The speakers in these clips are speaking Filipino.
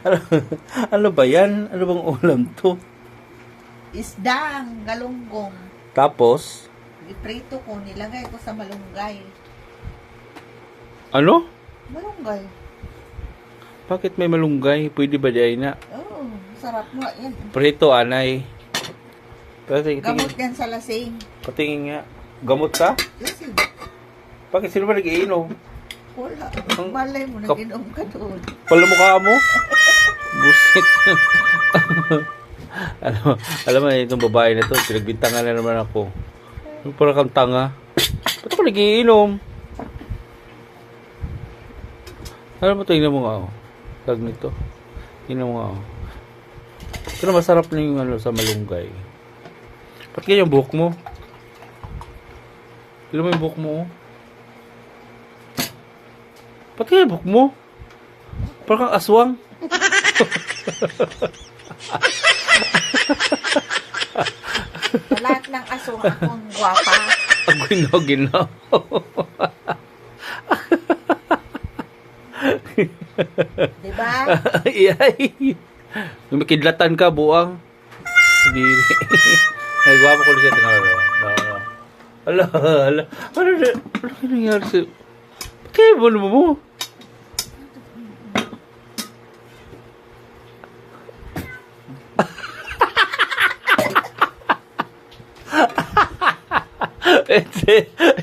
ano, ano ba yan? Ano bang ulam to? Isda, galunggong. Tapos, Iprito ko, nilagay ko sa malunggay. ano? Malunggay. Bakit may malunggay? Pwede ba di ay na? Oo, sarap nga yan. Prito, anay. Gamot yan sa lasing. Patingin nga. Gamot ka? Lasing. Bakit sino ba nag-iinom? Wala. Malay mo, Kap- nag-inom ka doon. Pala mukha mo? Busit. alam mo, itong babae na to, pinagbintangan na naman ako. Parang kang tanga. Ba't ako nagiinom? Alam mo, tingnan mo nga ako. Tag nito. Tingnan mo nga ako. Pero masarap na yung ano, sa malunggay. Ba't kaya yung buhok mo? Tingnan mo yung buhok mo, oh. Ba't kaya yung buhok mo? Parang kang aswang. Sa lahat ng aswang akong gwapa. Ang ginaw. Diba? Iyay. Makidlatan ka, buang. Hindi. Ay, guwapo ko siya. Ala. Ano nangyari sa... Kaya ba naman mo?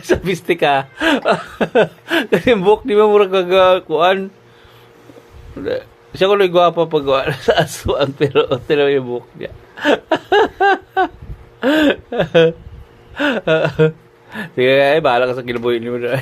Sabiste ka. Kasi yung buhok, di ba murag kagakuan? Siya ko lang gwapa pag wala sa aswang, pero tinaw yung buhok niya. Sige, bahala ka sa kilaboy mo na.